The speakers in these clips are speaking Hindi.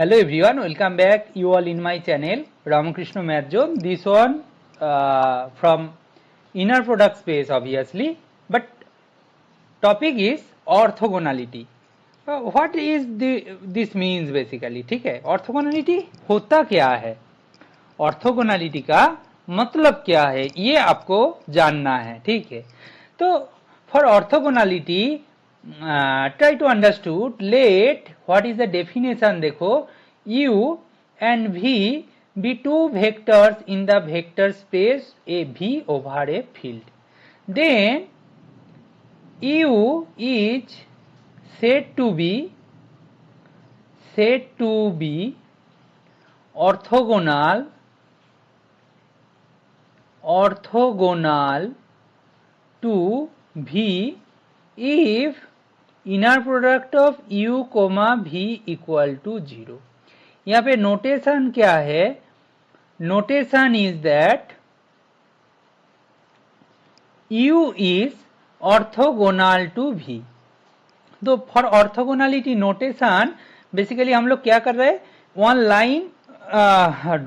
Hello everyone, welcome back you all in my channel Ramakrishna Math Zone. This one from inner product space obviously, but topic is orthogonality. What is this means basically? ठीक है, orthogonality होता क्या है, ऑर्थोगोनैलिटी का मतलब क्या है, ये आपको जानना है. ठीक है, तो for orthogonality try to understood let what is the definition. देखो, u and v be two vectors in the vector space a v over a field, then u is said to be orthogonal to v if inner product of u comma v equal to 0. यहाँ पे नोटेशन क्या है? नोटेशन इज दैट u इज ऑर्थोगोनल टू v. तो फॉर ऑर्थोगोनैलिटी नोटेशन बेसिकली हम लोग क्या कर रहे हैं, वन लाइन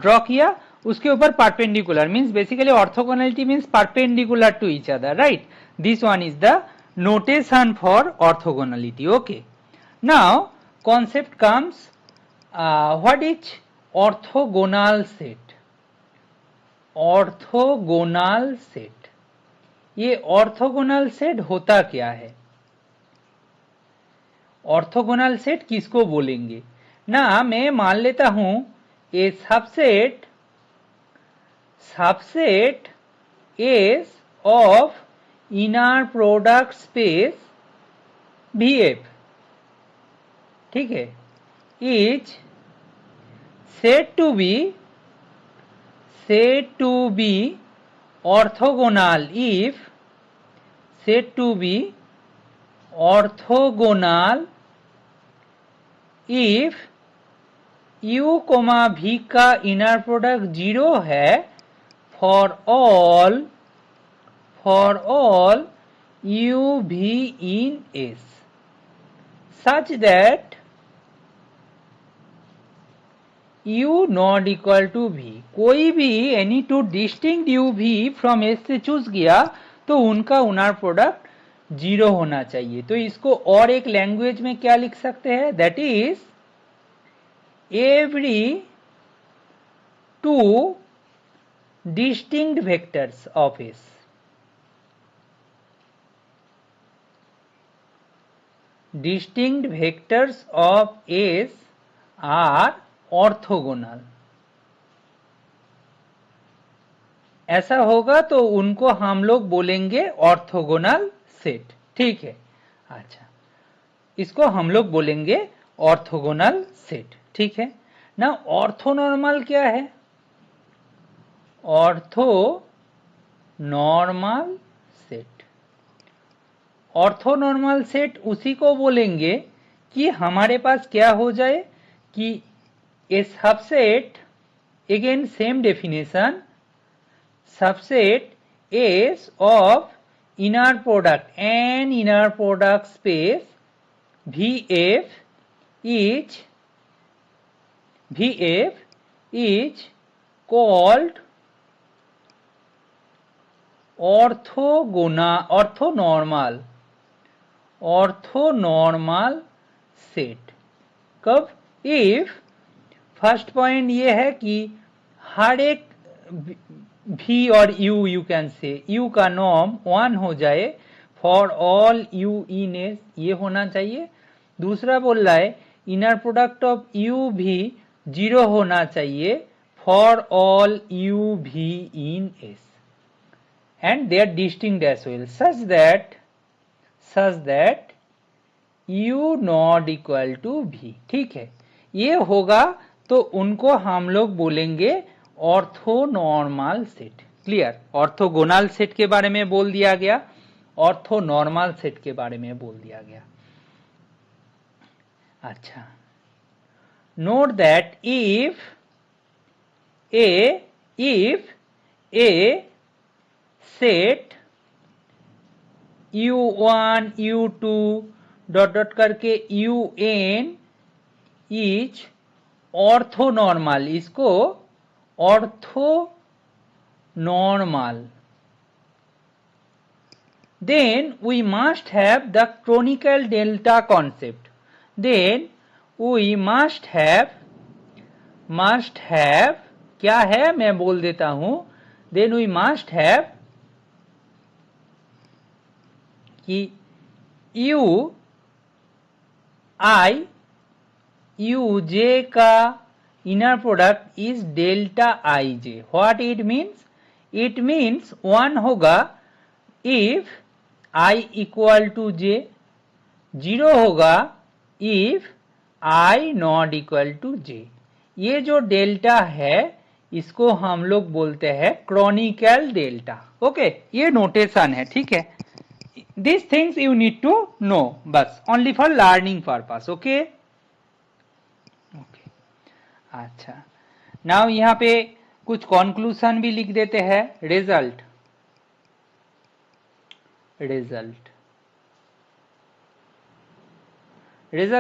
ड्रॉ किया, उसके ऊपर perpendicular means basically orthogonality means perpendicular to each other, right? This one is the notation for orthogonality. Okay, now concept comes, what is orthogonal set? orthogonal set, ये orthogonal set होता क्या है? ऑर्थोगोनल सेट किसको बोलेंगे ना? मैं मान लेता हूं a subset S of inner product space VF, ठीक है, is said to be orthogonal if u comma v का इनर प्रोडक्ट 0 है for all u v in S, such that u not equal to v. कोई भी any two distinct u v from S से चूज किया तो उनका इनर प्रोडक्ट 0 होना चाहिए. तो इसको और एक लैंग्वेज में क्या लिख सकते हैं? That is every two distinct vectors of S, distinct vectors of S are orthogonal. ऐसा होगा तो उनको हम लोग बोलेंगे ऑर्थोगोनल सेट. ठीक है, अच्छा, इसको हम लोग बोलेंगे ऑर्थोगोनल सेट. ठीक है ना. ऑर्थोनॉर्मल क्या है? ऑर्थोनॉर्मल सेट, ऑर्थोनॉर्मल सेट उसी को बोलेंगे कि हमारे पास क्या हो जाए कि a subset, again same definition, subset S of inner product an inner product space VF is called orthonormal set. कब? इफ फर्स्ट पॉइंट ये है कि हर एक v और u, you can say u का नॉर्म 1 हो जाए for all u in S, ये होना चाहिए. दूसरा बोल रहा है इनर प्रोडक्ट ऑफ u भी 0 होना चाहिए for all u v in S, and they are distinct as well, such that u not equal to v. ठीक है, ये होगा तो उनको हम लोग बोलेंगे orthonormal set. Clear? Orthogonal set के बारे में बोल दिया गया, ऑर्थोनॉर्मल सेट के बारे में बोल दिया गया. अच्छा, note that if A set u1 u2 dot dot करके un इज ऑर्थोनॉर्मल, इसको orthonormal, then we must have the conical delta concept, then we must have क्या है मैं बोल देता हूं, then we must have कि u i u j का inner product is delta i j. What it means? It means 1 होगा if i equal to j, 0 होगा if i not equal to j. ये जो डेल्टा है इसको हम लोग बोलते हैं क्रॉनिकल डेल्टा. ओके, ये नोटेशन है, ठीक है. These things you need to know, बस only for learning purpose. Okay okay, अच्छा. नाउ यहाँ पे कुछ कंक्लूजन भी लिख देते हैं. रिजल्ट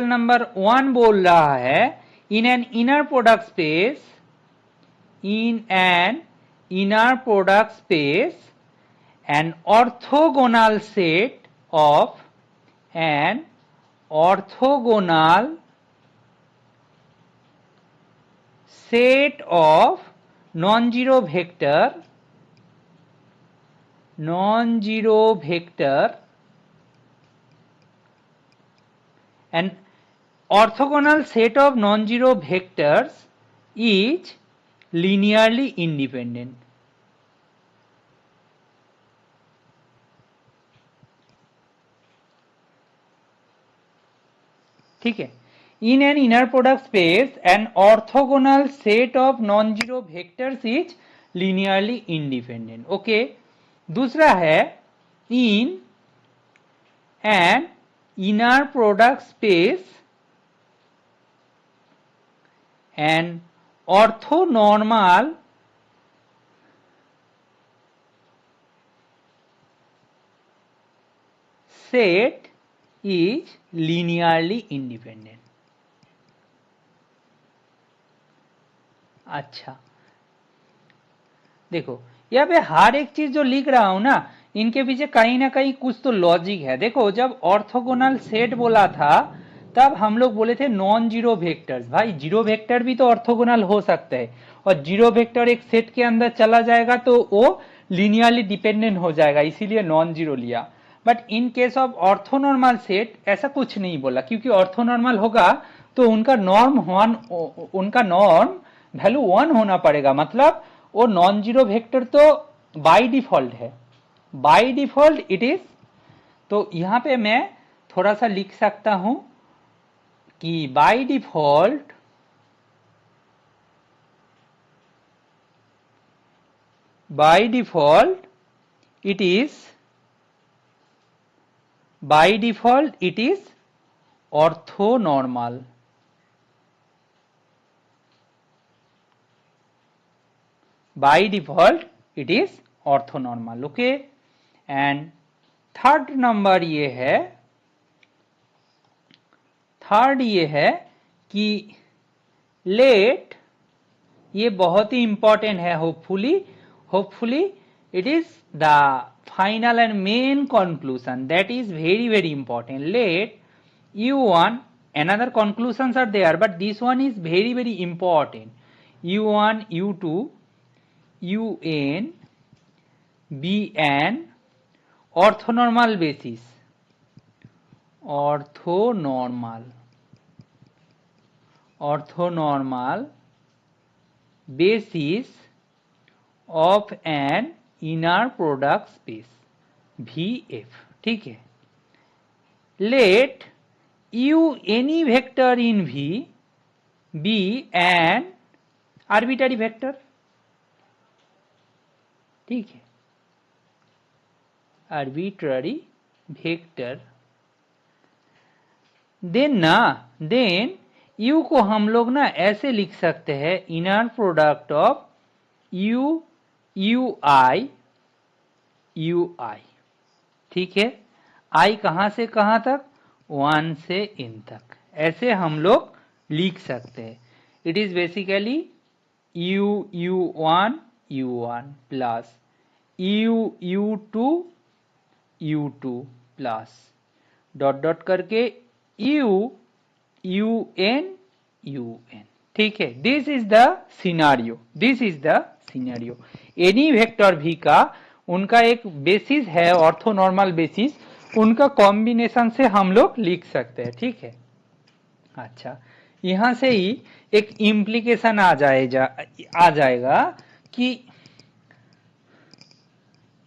नंबर 1 बोल रहा है, in an inner product space an orthogonal set of non-zero vector an orthogonal set of non-zero vectors is linearly independent. ठीक है. In an inner product space an orthogonal set of non zero vectors is linearly independent. Okay. दूसरा है, in an inner product space an orthonormal set is linearly independent. अच्छा, देखो यहाँ पे हर एक चीज जो लिख रहा हूं ना, इनके पीछे कहीं ना कहीं कुछ तो लॉजिक है. देखो, जब ऑर्थोगोनल सेट बोला था तब हम लोग बोले थे नॉन जीरो वेक्टर्स. भाई, जीरो वेक्टर भी तो ऑर्थोगोनल हो सकता है, और जीरो वेक्टर एक सेट के अंदर चला जाएगा तो वो लिनियरली डिपेंडेंट हो जाएगा, इसीलिए नॉन जीरो लिया. But in case of orthonormal set ऐसा कुछ नहीं बोला, क्योंकि ऑर्थोनॉर्मल होगा तो उनका नॉर्म वैल्यू 1 होना पड़ेगा. मतलब वो नॉन जीरो वेक्टर तो बाय डिफॉल्ट है, बाय डिफॉल्ट इट इज. तो यहां पे मैं थोड़ा सा लिख सकता हूं कि by default it is orthonormal. By default it is orthonormal. Okay. And third number ये है कि लेट, ये बहुत ही इंपॉर्टेंट है. Hopefully it is the final and main conclusion, that is very important. Let u1, another conclusions are there, but this one is very important. u1 u2 un be an orthonormal basis, orthonormal basis of an inner product space VF. ठीक है. Let u any vector in V be an arbitrary vector. ठीक है, arbitrary vector. then u को हम लोग ना ऐसे लिख सकते हैं, इनर प्रोडक्ट ऑफ ui. ठीक है. i कहां से कहां तक? 1 से n तक. ऐसे हम लोग लिख सकते हैं. it is basically u1 u1 plus u2 u2 plus dot dot करके un ठीक है। This is the scenario. Any vector v का उनका एक बेसिस है ऑर्थोनॉर्मल बेसिस, उनका कॉम्बिनेशन से हम लोग लिख सकते हैं, ठीक है। अच्छा, यहां से ही एक इम्प्लीकेशन आ जाएगा कि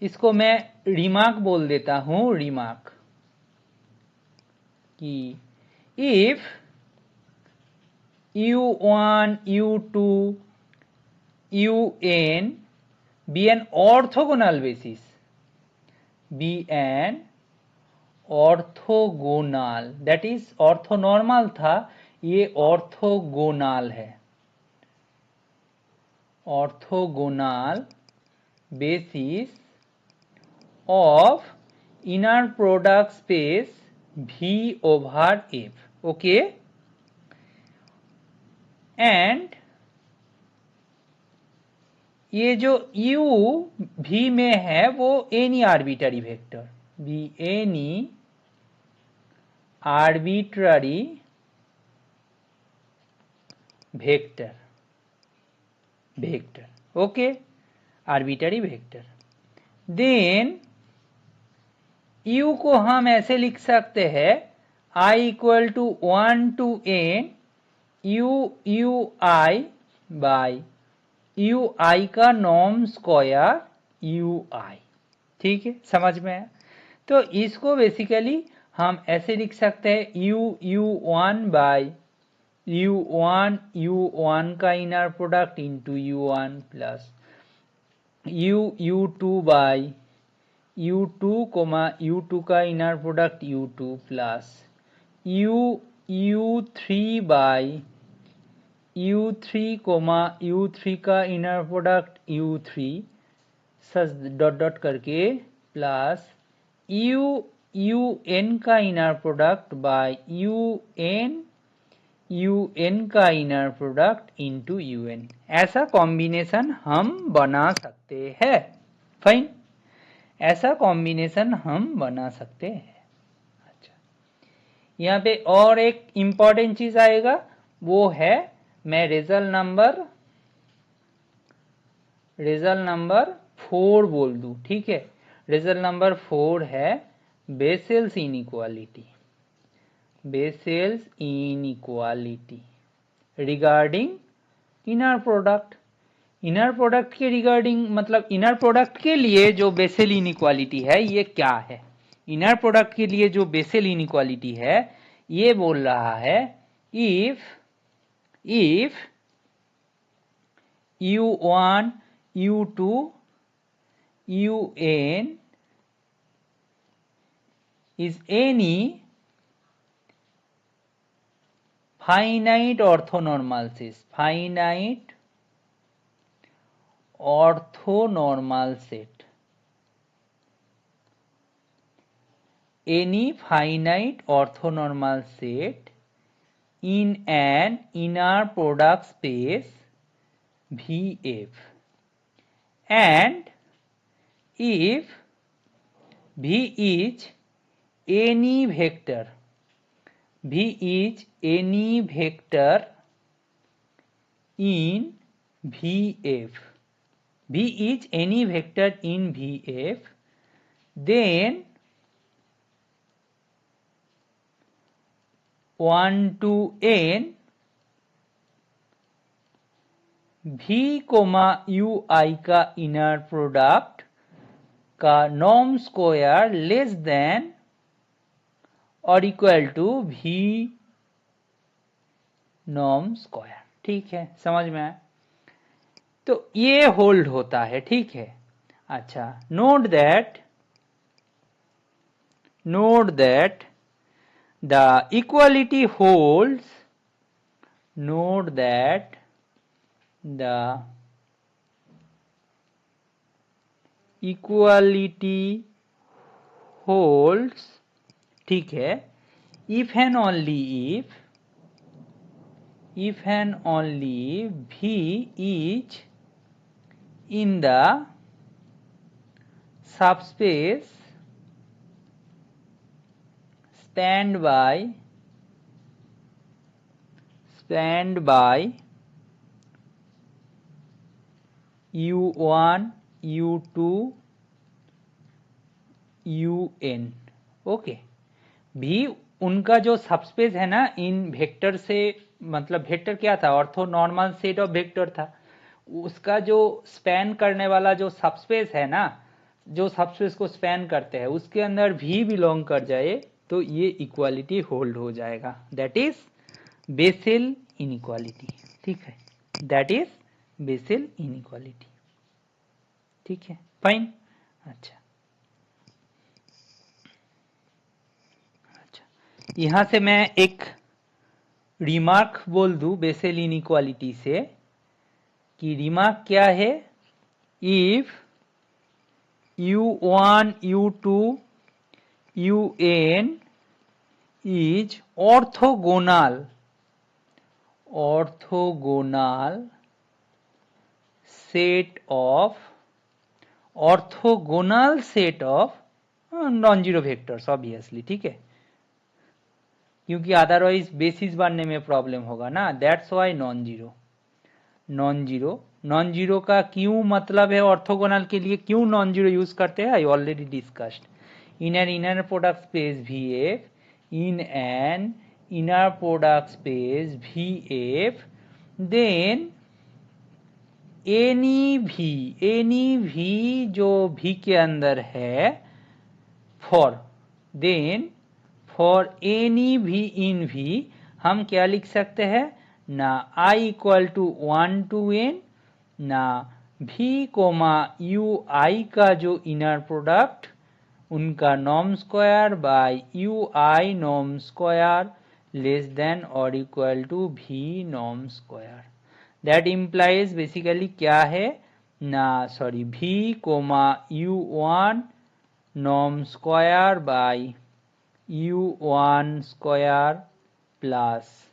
इसको मैं रिमार्क बोल देता हूं, रिमार्क कि if u1 u2 un be an orthogonal basis, be an orthogonal, that is orthonormal था, ये ऑर्थोगोनल है, orthogonal basis of inner product space V over F, okay, and ये जो u V में है वो any arbitrary vector, be any arbitrary vector, okay, arbitrary vector, then u को हम ऐसे लिख सकते हैं i equal to 1 to n ui by ui का नॉर्म स्क्वायर ui, ठीक है, समझ में है। तो इसको बेसिकली हम ऐसे लिख सकते हैं u1 बाई u1 का inner product into u1 plus u2 by u2 का inner product u2 plus u3 by u3 का इनर प्रोडक्ट u3 सच डॉट डॉट करके प्लस un का इनर प्रोडक्ट बाय un का इनर प्रोडक्ट इंटू un, ऐसा कॉम्बिनेशन हम बना सकते हैं। फाइन, ऐसा कॉम्बिनेशन हम बना सकते हैं। अच्छा, यहाँ पे और एक इंपॉर्टेंट चीज आएगा, वो है मैं रिजल्ट नंबर 4 बोल दूं, ठीक है। रिजल्ट नंबर 4 है Bessel's inequality regarding inner product. Inner product के रिगार्डिंग मतलब इनर प्रोडक्ट के लिए जो बेसेल इनइक्वालिटी है ये क्या है? इनर प्रोडक्ट के लिए जो बेसेल इनइक्वालिटी है ये बोल रहा है if u1 u2 un is any finite orthonormal set, any finite orthonormal set in an inner product space VF, and if V is any vector in VF, V is any vector in VF, then 1 to n V, ui का इनर प्रोडक्ट का नॉर्म स्क्वायर लेस देन और equal to V norm square, ठीक है, समझ में आया? तो ये होल्ड होता है, ठीक है। अच्छा, note that the equality holds, note that the equality holds, ठीक है, if and only if if and only V is in the subspace spanned by u1 u2 un। Okay, भी उनका जो सबस्पेस है ना इन वेक्टर से, मतलब वेक्टर क्या था, ortho normal set of vector था, उसका जो स्पैन करने वाला जो सबस्पेस है ना, जो सबस्पेस को स्पैन करते हैं उसके अंदर भी बिलोंग कर जाए तो ये इक्वालिटी होल्ड हो जाएगा, दैट इज बेसेल इनइक्वालिटी। ठीक है, दैट इज बेसेल इनइक्वालिटी। ठीक है, फाइन। अच्छा, यहां से मैं एक रिमार्क बोल दूं बेसेल इनइक्वालिटी से, कि रिमार्क क्या है, if u1 u2 un is orthogonal set of non-zero vectors obviously। ठीक है, क्योंकि अदरवाइज बेसिस बनने में प्रॉब्लम होगा ना, दैट्स वाई नॉन जीरो का क्यों मतलब है, ऑर्थोगोनल के लिए क्यों नॉन जीरो यूज करते हैं, I already discussed. In an inner product space V F, in an inner product space V F, then any भी जो भी के अंदर है, फॉर एनी भी इन भी हम क्या लिख सकते हैं ना, i equal to 1 to n ना v कोमा यू आई का जो इनर प्रोडक्ट उनका norm square by U I norm square less than और equal to v norm square. That implies basically क्या है ना, sorry v comma U one norm square by u1 square plus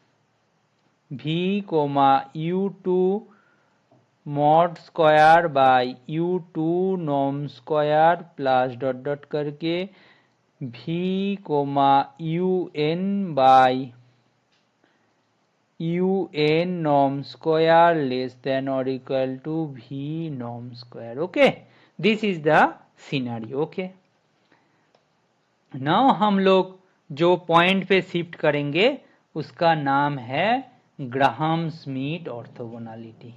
v comma u2 mod square by u2 norm square plus dot dot करके v comma un by un norm square less than और equal to v norm square. Okay, this is the scenario. Okay, now हम लोग जो पॉइंट पे शिफ्ट करेंगे उसका नाम है ग्राहम श्मिट ऑर्थोगोनैलिटी।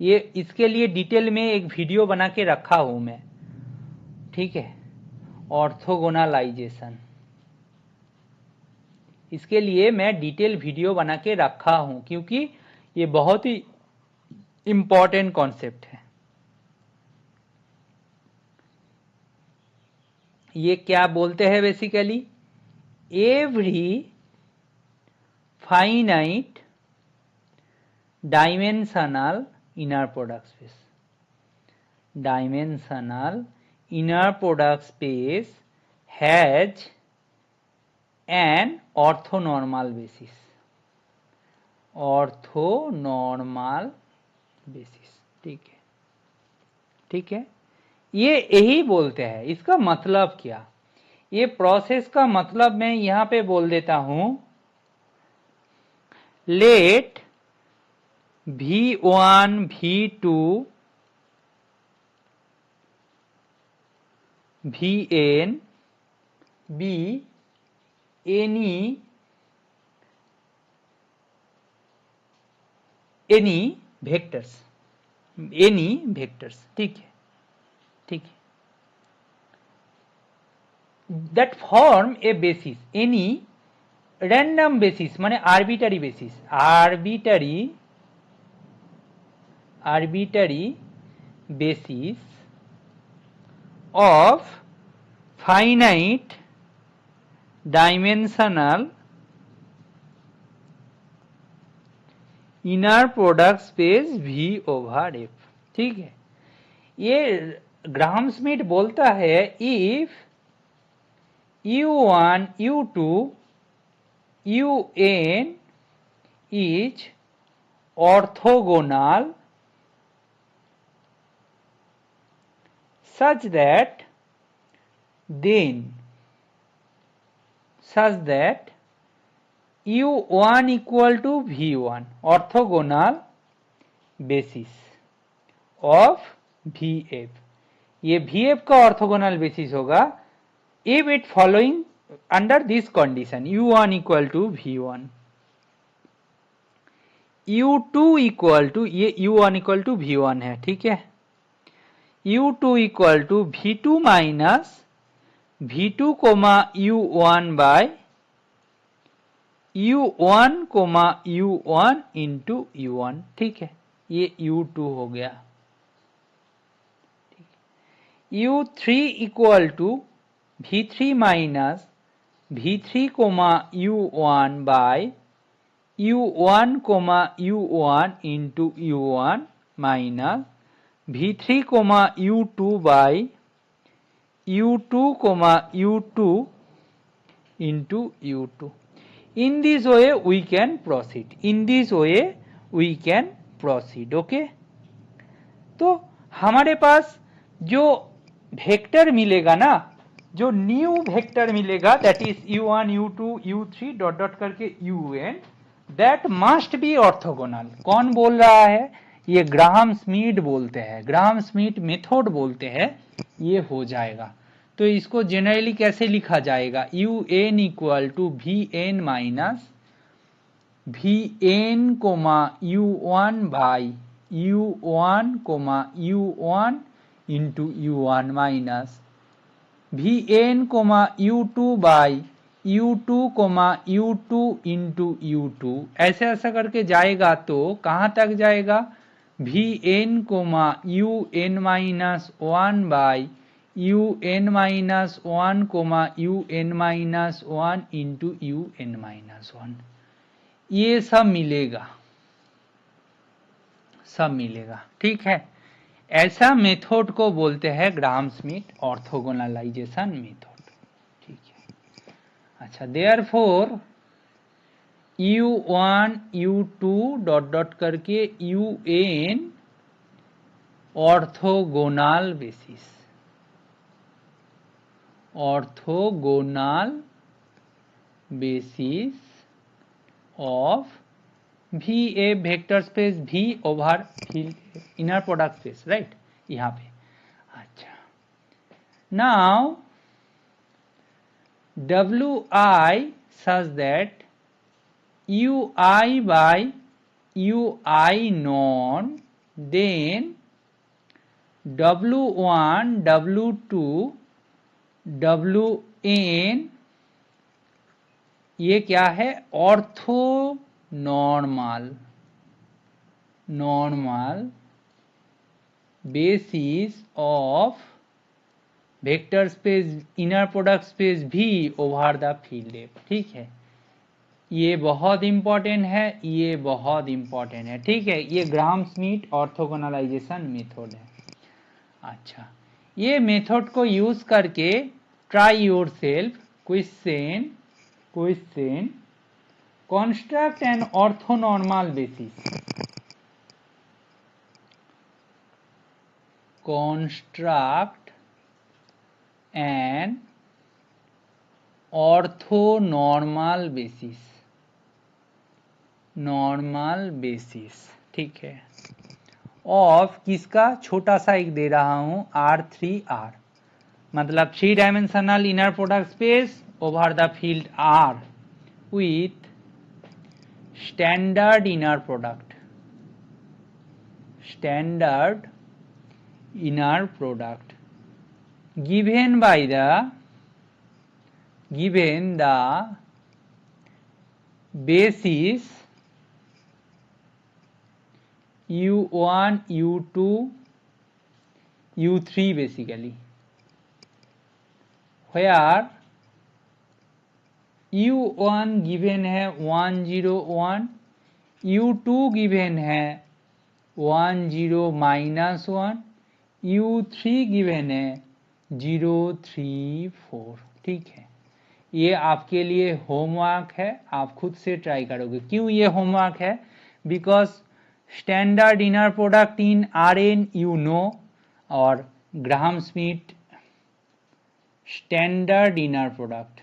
ये इसके लिए डिटेल में एक वीडियो बना के रखा हूं मैं, ठीक है, ऑर्थोगोनलाइजेशन, इसके लिए मैं डिटेल वीडियो बना के रखा हूं क्योंकि ये बहुत ही इंपॉर्टेंट कॉन्सेप्ट है। ये क्या बोलते हैं basically, every finite dimensional inner product space, dimensional inner product space has an orthonormal basis, orthonormal basis. ठीक है, ठीक है, ये यही बोलते हैं। इसका मतलब क्या, ये प्रोसेस का मतलब मैं यहां पे बोल देता हूं, let v1 v2 vn be any vectors, any vectors. ठीक है, ठीक है, that form a basis, any random basis माने arbitrary basis, arbitrary basis of finite dimensional inner product space V over F। ठीक है, ये ग्राहम स्मिथ बोलता है if u1 u2 un is orthogonal such that u1 equal to v1 orthogonal basis of vf, ये vf का orthogonal basis होगा if it following under this condition u1 equal to v1, u2 equal to, ये u1 equal to v1 है, ठीक है, u2 equal to v2 minus v2 comma u1 by u1 comma u1 into u1, ठीक है, ये u2 हो गया। u3 equal to v3 minus v3 comma u1 by u1 comma u1 into u1 minus v3 comma u2 by u2 comma u2 into u2। in this way we can proceed, in this way we can proceed, okay। तो हमारे पास जो वेक्टर मिलेगा ना, जो न्यू वेक्टर मिलेगा that is u1 u2 u3 dot dot करके un, that must be orthogonal. कौन बोल रहा है? ये ग्राहम स्मिथ बोलते हैं, ग्राहम स्मिथ मेथड बोलते हैं, ये हो जाएगा। तो इसको जनरली कैसे लिखा जाएगा? un equal to vn minus vn comma u1 by u1 comma u1 into u1 minus vn comma u2 by u2 comma u2 into u2, ऐसे ऐसा करके जाएगा तो कहाँ तक जाएगा? vn comma un minus 1 by un minus 1 comma un minus 1 into un minus 1, ये सब मिलेगा, सब मिलेगा, ठीक है। ऐसा मेथड को बोलते हैं ग्राहम स्मिथ ऑर्थोगोनलाइजेशन मेथड, ठीक है। अच्छा, therefore u1 u2 dot dot करके un orthogonal basis, orthogonal basis of VA vector space V over inner product space, right, यहाँ पे। अच्छा, now WI such that UI by UI known, then W1 W2 WN, ये क्या है? Ortho normal, normal basis of vector space inner product space V over the field F, ठीक है। ये बहुत इंपॉर्टेंट है, ये बहुत इंपॉर्टेंट है, ठीक है। ये ग्राहम स्मिथ ऑर्थोगोनलाइजेशन मेथड है। अच्छा, ये मेथड को यूज करके try your self question, question construct an orthonormal basis, construct an orthonormal basis, normal basis, ठीक है, ऑफ किसका? छोटा सा एक दे रहा हूं R3R, मतलब 3 dimensional inner product space over the field R with standard inner product, standard inner product given by the, given the basis u1 u2 u3 basically, where u1 given है 101, u2 गिवन है 10 -1, U3 गिवन है 0 3 4। ठीक है, ये आपके लिए होमवर्क है, आप खुद से ट्राई करोगे। क्यों ये होमवर्क है? Because standard inner product in RN you know, और Gram Schmidt standard inner product,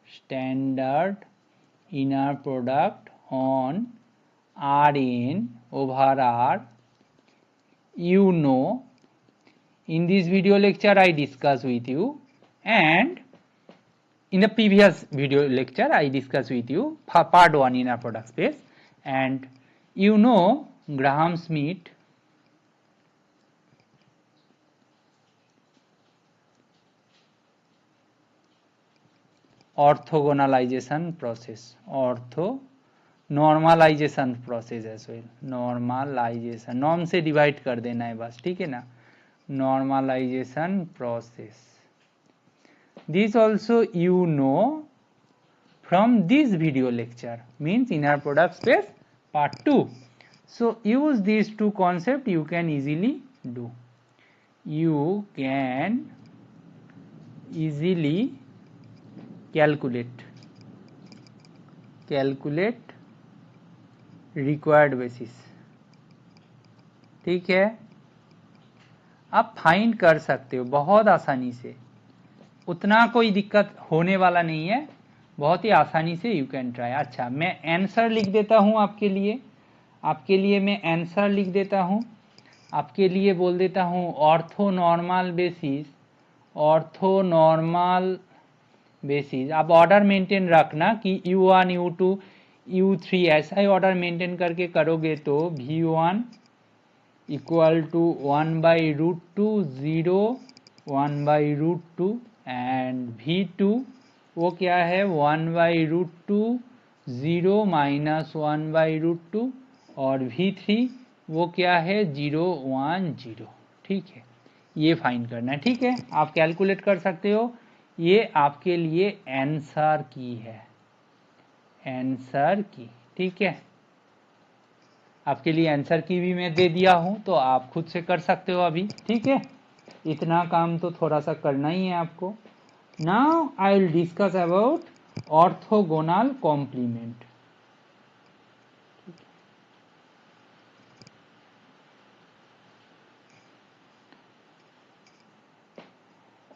standard inner product on Rn over R, you know, in this video lecture I discuss with you, and in the previous video lecture I discuss with you part 1 inner product space, and you know Graham Smith orthogonalization process, ortho normalization process as well, normalization, norm से डिवाइड कर देना है बस, ठीक है ना, normalization process. This also you know from this video lecture, means inner product space part 2। So use this two concept, you can easily do, you can easily calculate required basis। ठीक है, आप फाइंड कर सकते हो बहुत आसानी से, उतना कोई दिक्कत होने वाला नहीं है, बहुत ही आसानी से यू कैन ट्राई। अच्छा, मैं आंसर लिख देता हूं आपके लिए मैं आंसर लिख देता हूं आपके लिए, बोल देता हूं ऑर्थोनॉर्मल बेसिस, ऑर्थोनॉर्मल बेसिस। आप ऑर्डर मेंटेन रखना कि U1 U2 U3 ऐसा ही ऑर्डर मेंटेन करके करोगे तो V1 equal to 1/√2 0 1/√2, and V2 वो क्या है 1/√2 0 -1/√2, और V3 वो क्या है 0 1 0। ठीक है, ये फाइंड करना है। ठीक है, आप कैलकुलेट कर सकते हो, ये आपके लिए आंसर की है, आंसर की। ठीक है, आपके लिए आंसर की भी मैं दे दिया हूं, तो आप खुद से कर सकते हो अभी। ठीक है, इतना काम तो थोड़ा सा करना ही है आपको। Now I will discuss about orthogonal complement.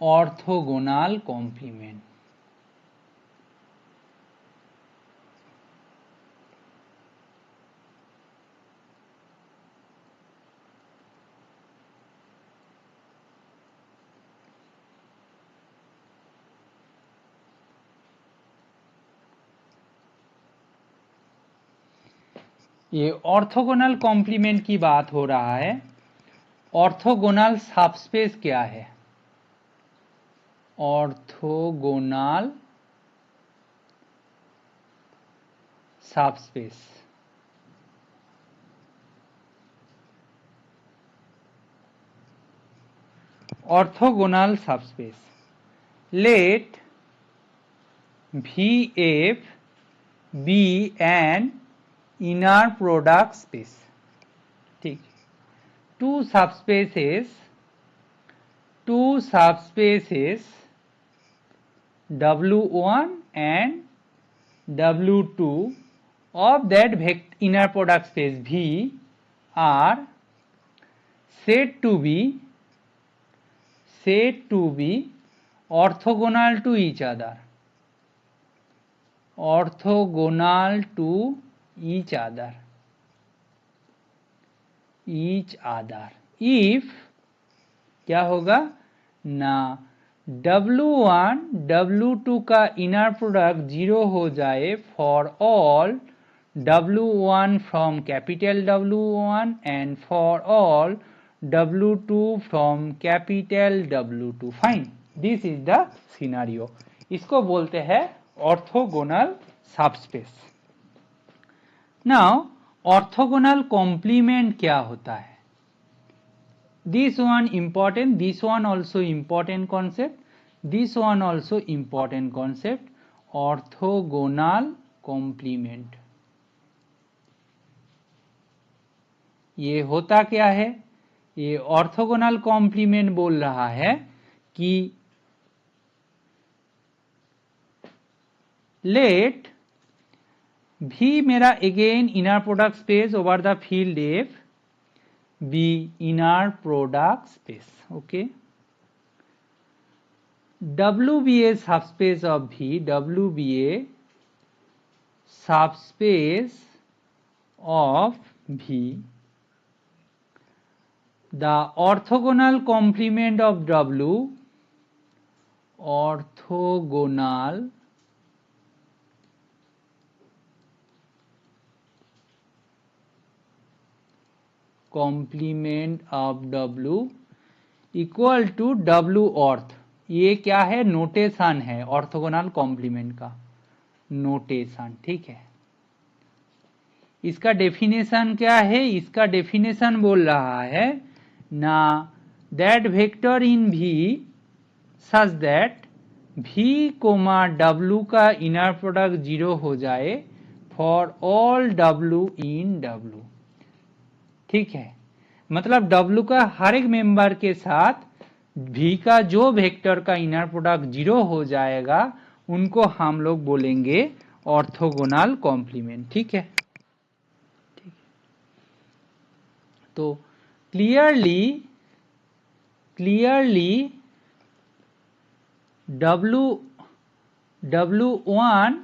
Orthogonal complement, ये ऑर्थोगोनल कॉम्प्लीमेंट की बात हो रहा है। ऑर्थोगोनल सबस्पेस क्या है? Orthogonal subspace, orthogonal subspace, let VF be an inner product space। ठीक, two subspaces W1 and W2 of that inner product space V are said to be orthogonal to each other, orthogonal to each other if क्या होगा ना W1 W2 का इनर प्रोडक्ट 0 हो जाए for all W1 from capital W1 and for all W2 from capital W2। Fine, this is the scenario, इसको बोलते हैं orthogonal subspace. Now orthogonal complement क्या होता है? This one important, this one also important concept, this one also important concept, orthogonal complement, ये होता क्या है, ये ऑर्थोगोनल कॉम्प्लीमेंट बोल रहा है कि लेट V मेरा again inner product space over the field F be inner product space, okay. WBA subspace of V, WBA subspace of V, the orthogonal complement of W, orthogonal complement of W equal to W orth. ये क्या है, नोटेशन है ऑर्थोगोनल कॉम्प्लीमेंट का नोटेशन, ठीक है। इसका डेफिनेशन क्या है, इसका डेफिनेशन बोल रहा है ना that vector in V such that V comma W का इनर प्रोडक्ट 0 हो जाए for all W in W, ठीक है। मतलब W का हर एक मेंबर के साथ V का जो वेक्टर का इनर प्रोडक्ट 0 हो जाएगा उनको हम लोग बोलेंगे ऑर्थोगोनल कॉम्प्लीमेंट, ठीक है। तो क्लियरली W1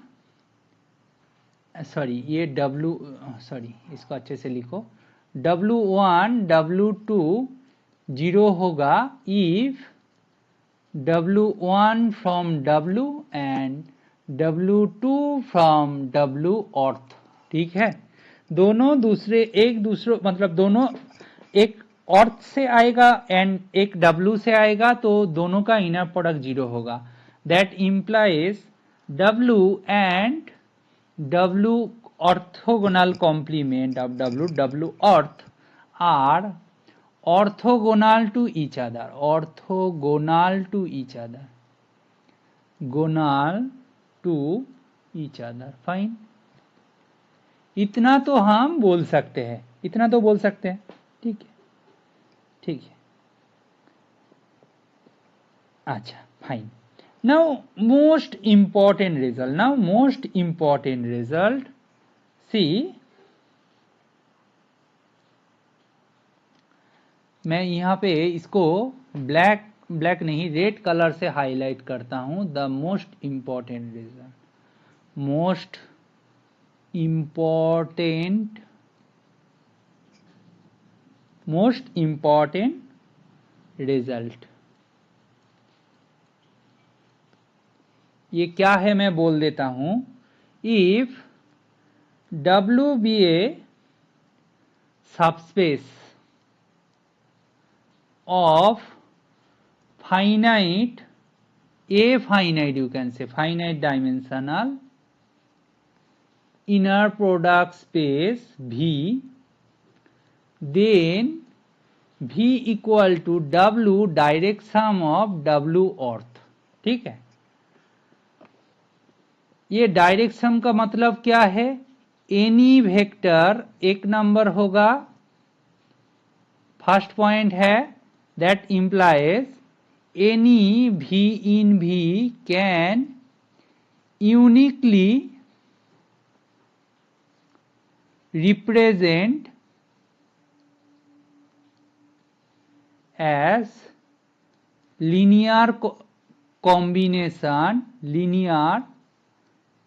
सॉरी ये इसको अच्छे से लिखो, W1 W2 0 होगा if W1 from W and W2 from W ऑर्थ, ठीक है। दोनों एक दूसरे मतलब दोनों एक ऑर्थ से आएगा एंड एक W से आएगा तो दोनों का इनर प्रोडक्ट 0 होगा। That implies W and W orthogonal complement of W orth are orthogonal to each other, orthogonal to each other, gonal to each other, fine। इतना तो हम बोल सकते हैं, इतना तो बोल सकते हैं, ठीक है, ठीक है। अच्छा fine. Now most important result, see मैं यहाँ पे इसको ब्लैक नहीं रेड कलर से हाईलाइट करता हूँ। द मोस्ट इम्पॉर्टेंट रिजल्ट ये क्या है मैं बोल देता हूं। If WBA subspace of finite finite you can say finite dimensional inner product space V, then V equal to W direct sum of W ऑर्थ, ठीक है। ये डायरेक्ट सम का मतलब क्या है, एनी वेक्टर एक नंबर होगा, फर्स्ट पॉइंट है, that implies any V in V can uniquely represent as linear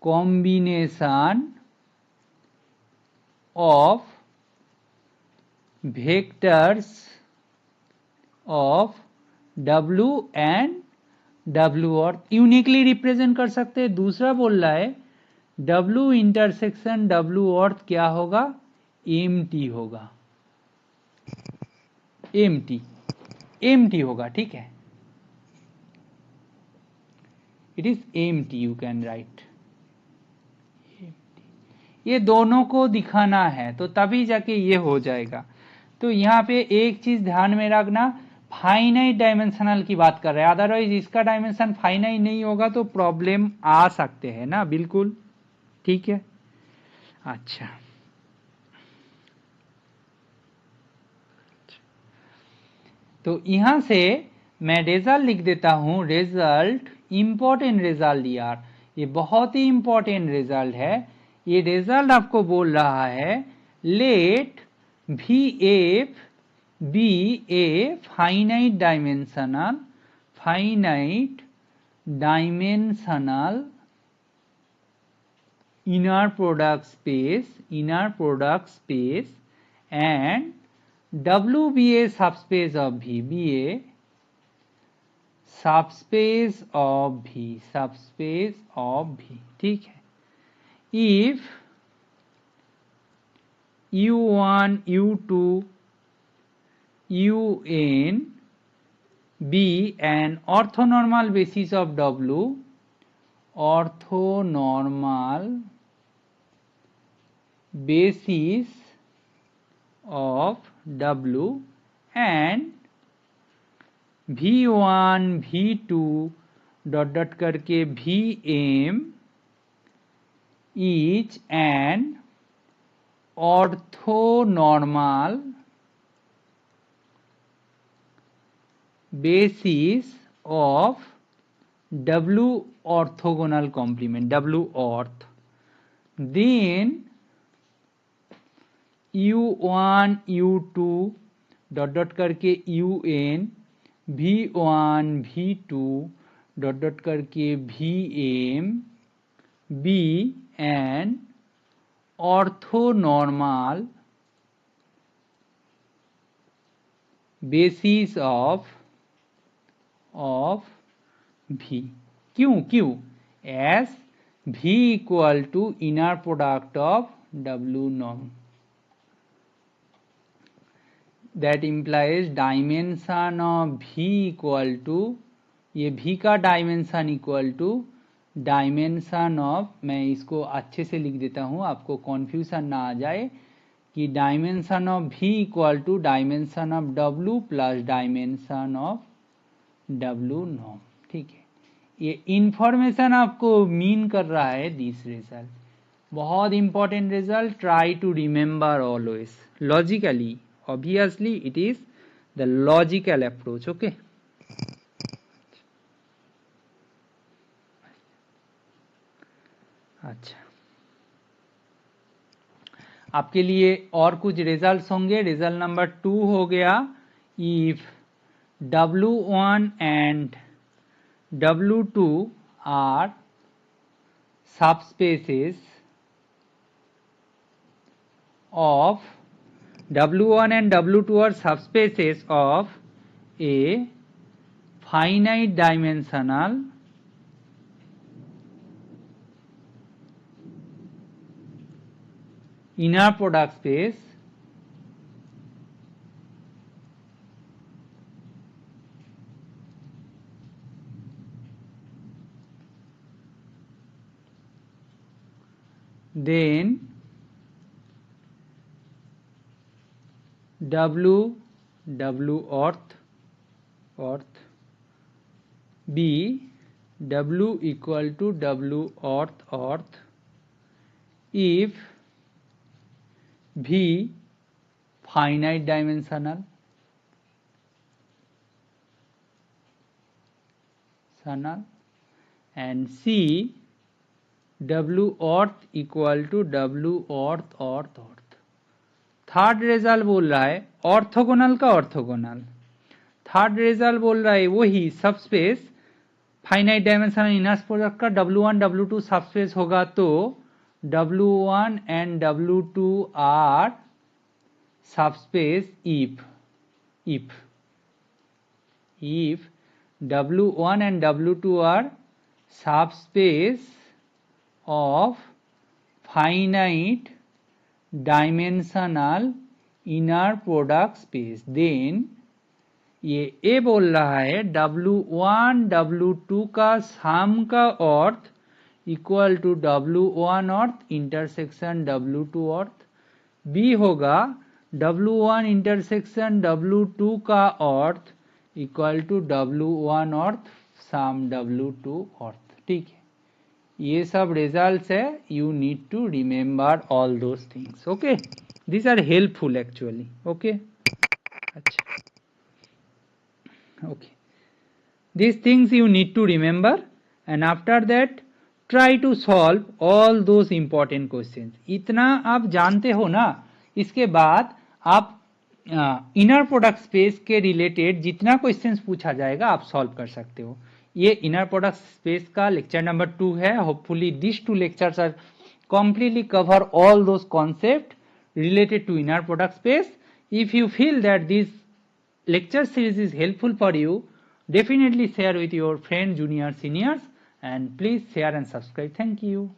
combination of vectors of W and W और यूनिकली रिप्रेजेंट कर सकते हैं। दूसरा बोल रहा है W इंटरसेक्शन W अर्थ क्या होगा, एम्प्टी होगा, एम्प्टी होगा, ठीक है। It is empty, you can write. ये दोनों को दिखाना है तो तभी जाके ये हो जाएगा। तो यहाँ पे एक चीज ध्यान में रखना, फाइनाइट डायमेंशनल की बात कर रहे हैं, अदरवाइज इसका डायमेंशन फाइनाइट नहीं होगा तो प्रॉब्लम आ सकते हैं ना, बिल्कुल ठीक है। अच्छा तो यहां से मैं रिजल्ट लिख देता हूं, रिजल्ट इंपॉर्टेंट रिजल्ट यार, ये बहुत ही इंपॉर्टेंट रिजल्ट है। ये रिजल्ट आपको बोल रहा है let V F be a finite dimensional inner product space and W be a subspace of V, be a subspace of V, ठीक है। if U1 U2 UN be an orthonormal basis of W, orthonormal basis of W, and V1 V2 dot dot करके Vm is an orthonormal basis of W orthogonal complement, W orth, then U1 U2 dot dot करके UN V1 V2 dot dot करके Vm be an orthonormal basis of V। क्यों as V equal to inner product of W norm, that implies dimension of V equal to, ये V का dimension equal to dimension of, मैं इसको अच्छे से लिख देता हूं आपको कॉन्फ्यूजन ना आ जाए, कि dimension of V equal to dimension of W plus dimension of W norm, ठीक है। ये इंफॉर्मेशन आपको मीन कर रहा है दिस रिजल्ट, बहुत important result, try to remember always logically, obviously it is the logical approach, okay। अच्छा, आपके लिए और कुछ रिजल्ट्स होंगे। रिजल्ट नंबर 2 हो गया, if W1 and W2 are subspaces of W1 and W2 are subspaces of a finite dimensional inner product space then W orth B W equal to W orth if V finite dimensional and C W orth equal to W orth। Third result बोल रहा है ऑर्थोगोनल का ऑर्थोगोनल, थर्ड रिजल्ट बोल रहा है वही subspace finite dimensional inner product का W1 W2 सबस्पेस होगा तो W1 and W2 are subspace if W1 and W2 are subspace of finite dimensional inner product space, then ये ए बोल रहा है W1 W2 का सम का अर्थ इक्वल टू W1 अर्थ इंटरसेक्शन W2 अर्थ, बी होगा W1 इंटरसेक्शन W2 का अर्थ equal to W1 earth some W2 अर्थ, ठीक है। ये सब रिजल्ट्स है, you need to remember all those things, okay, this are helpful actually, okay. अच्छा, Okay, these things you need to remember, and after that try to solve all those important questions. इतना आप जानते हो ना, इसके बाद आप इनर प्रोडक्ट स्पेस के रिलेटेड जितना क्वेश्चंस पूछा जाएगा आप सॉल्व कर सकते हो. ये इनर प्रोडक्ट स्पेस का लेक्चर नंबर 2 है. Hopefully this 2 lectures are completely cover all those concepts related to inner product space. If you feel that this lecture series is helpful for you, definitely share with your friends, juniors, seniors, and please share and subscribe. Thank you.